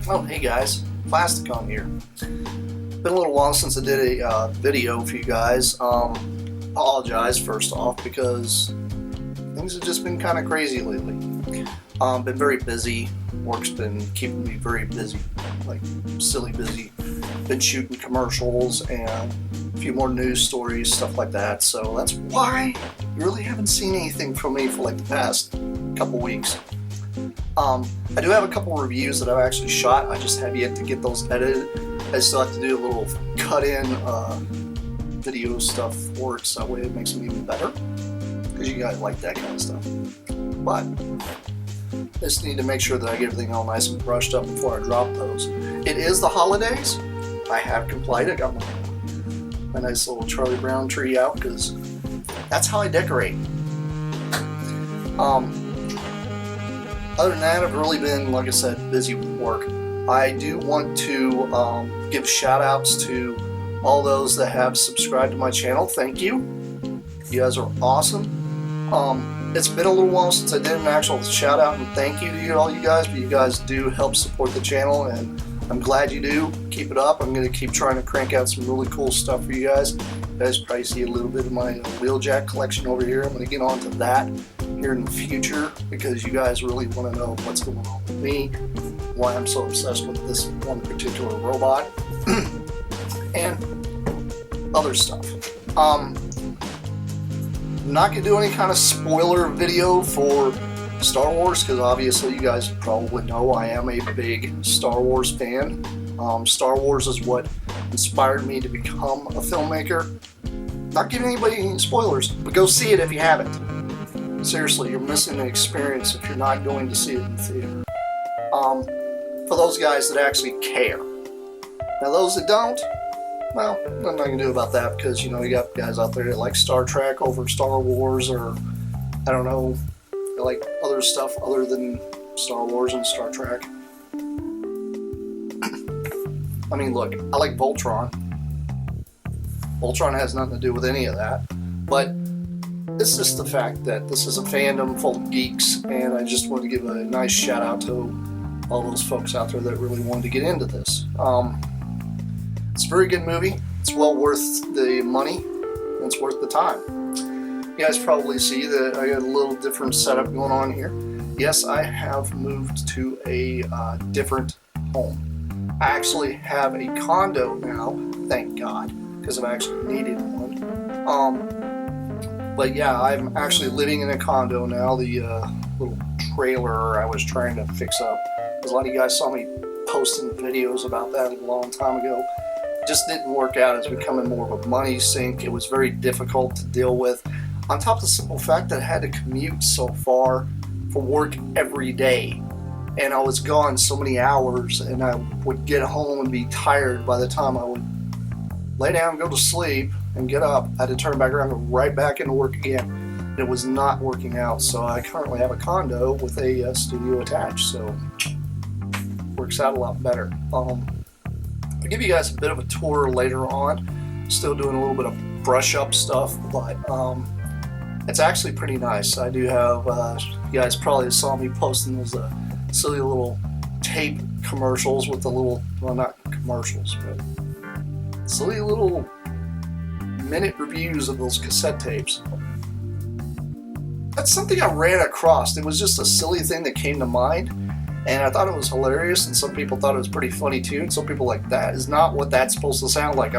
Oh, hey guys, Plasticon here. Been a little while since I did a video for you guys. Apologize first off because things have just been kind of crazy lately. Been very busy. Work's been keeping me very busy, like silly busy. Been shooting commercials and a few more news stories, stuff like that. So that's why you really haven't seen anything from me for like the past couple weeks. I do have a couple reviews that I've actually shot. I just have yet to get those edited. I still have to do a little cut-in video stuff for it, so that way it makes them even better. Because you guys like that kind of stuff. But I just need to make sure that I get everything all nice and brushed up before I drop those. It is the holidays. I have complied. I got my nice little Charlie Brown tree out because that's how I decorate. Other than that, I've really been, like I said, busy with work. I do want to give shout outs to all those that have subscribed to my channel. Thank you. You guys are awesome. It's been a little while since I did an actual shout out and thank you to all you guys, but you guys do help support the channel and I'm glad you do. Keep it up. I'm going to keep trying to crank out some really cool stuff for you guys. You guys probably see a little bit of my wheeljack collection over here. I'm going to get on to that here in the future because you guys really want to know what's going on with me, why I'm so obsessed with this one particular robot, and other stuff. I'm not going to do any kind of spoiler video for Star Wars because obviously you guys probably know I am a big Star Wars fan. Star Wars is what inspired me to become a filmmaker. Not giving anybody any spoilers, but go see it if you haven't. Seriously, you're missing an experience if you're not going to see it in the theater. For those guys that actually care. Now those that don't, well, nothing I can do about that because, you know, you got guys out there that like Star Trek over Star Wars or, I don't know, they like other stuff other than Star Wars and Star Trek. I mean, look, I like Voltron. Voltron has nothing to do with any of that, but it's just the fact that this is a fandom full of geeks, and I just want to give a nice shout out to all those folks out there that really wanted to get into this. It's a very good movie. It's well worth the money, and it's worth the time. You guys probably see that I got a little different setup going on here. Yes, I have moved to a different home. I actually have a condo now, thank God, because I've actually needed one. But yeah, I'm actually living in a condo now. The little trailer I was trying to fix up. Because a lot of you guys saw me posting videos about that a long time ago. It just didn't work out. It's becoming more of a money sink. It was very difficult to deal with. On top of the simple fact that I had to commute so far for work every day. And I was gone so many hours and I would get home and be tired by the time I would lay down and go to sleep and get up. I had to turn back around and go right back into work again. And it was not working out. So I currently have a condo with a studio attached. So it works out a lot better. I'll give you guys a bit of a tour later on. Still doing a little bit of brush up stuff, but it's actually pretty nice. I do have, you guys probably saw me posting those silly little tape commercials with the little, well, not commercials, but silly little minute reviews of those cassette tapes. That's something I ran across. It was just a silly thing that came to mind, and I thought it was hilarious, and some people thought it was pretty funny too, and some people like, that is not what that's supposed to sound like.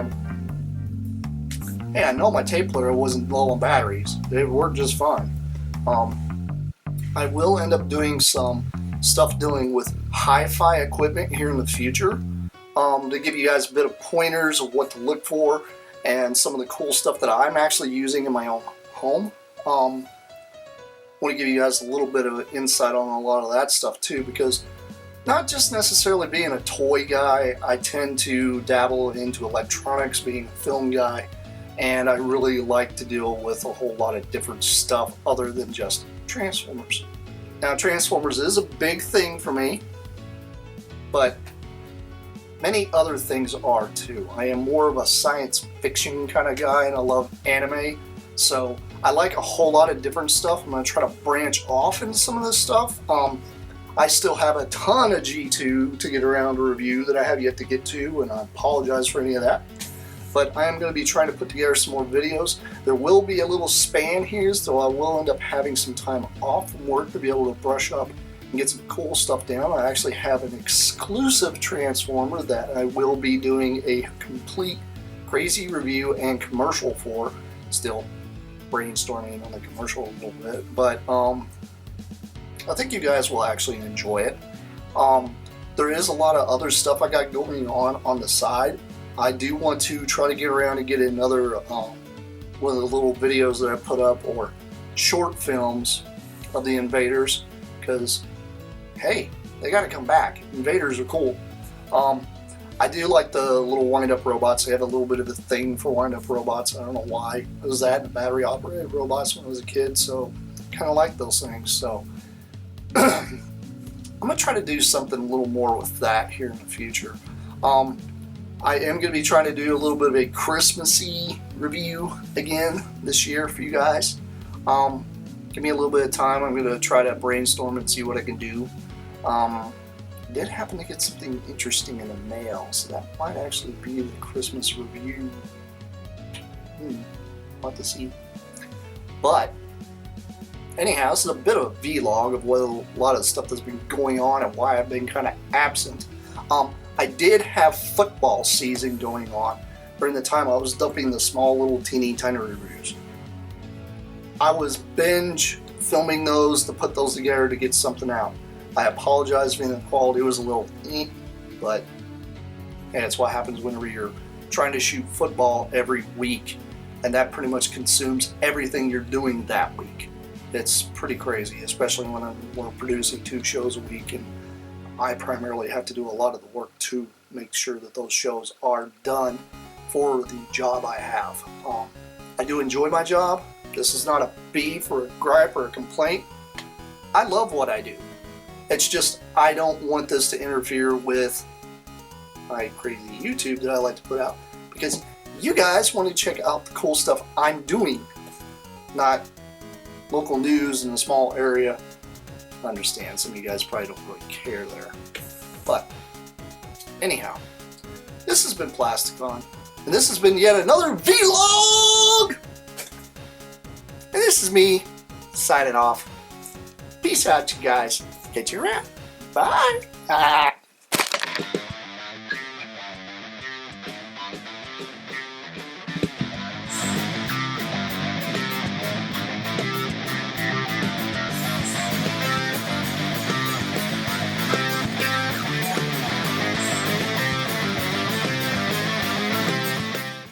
Hey, I know my tape player wasn't low on batteries. It worked just fine. I will end up doing some stuff dealing with hi-fi equipment here in the future to give you guys a bit of pointers of what to look for and some of the cool stuff that I'm actually using in my own home. I want to give you guys a little bit of an insight on a lot of that stuff too, because not just necessarily being a toy guy, I tend to dabble into electronics, being a film guy, and I really like to deal with a whole lot of different stuff other than just Transformers. Now, Transformers is a big thing for me, but many other things are too. I am more of a science fiction kind of guy, and I love anime, so I like a whole lot of different stuff. I'm going to try to branch off into some of this stuff. I still have a ton of G2 to get around to review that I have yet to get to, and I apologize for any of that. But I am going to be trying to put together some more videos. There will be a little span here, so I will end up having some time off from work to be able to brush up and get some cool stuff down. I actually have an exclusive Transformer that I will be doing a complete crazy review and commercial for. Still brainstorming on the commercial a little bit, but I think you guys will actually enjoy it. There is a lot of other stuff I got going on the side. I do want to try to get around and get another one of the little videos that I put up, or short films of the Invaders, because hey, they got to come back. Invaders are cool. I do like the little wind-up robots. I have a little bit of a thing for wind-up robots. I don't know why. It was that and battery-operated robots when I was a kid, so kind of like those things. So I'm going to try to do something a little more with that here in the future. I am going to be trying to do a little bit of a Christmassy review again this year for you guys. Give me a little bit of time. I'm going to try to brainstorm and see what I can do. I did happen to get something interesting in the mail, so that might actually be the Christmas review. What to see. But anyhow, this is a bit of a vlog of what a lot of the stuff that's been going on and why I've been kind of absent. I did have football season going on during the time I was dumping the small little teeny tiny reviews. I was binge filming those to put those together to get something out. I apologize for the quality was a little but hey, that's what happens whenever you're trying to shoot football every week, and that pretty much consumes everything you're doing that week. It's pretty crazy, especially when we're producing 2 shows a week, and I primarily have to do a lot of the work to make sure that those shows are done for the job I have. I do enjoy my job. This is not a beef or a gripe or a complaint. I love what I do. It's just I don't want this to interfere with my crazy YouTube that I like to put out, because you guys want to check out the cool stuff I'm doing, not local news in a small area. I understand some of you guys probably don't really care there. But anyhow, this has been Plasticon, and this has been yet another vlog! And this is me signing off. Peace out, you guys. Catch you around. Bye!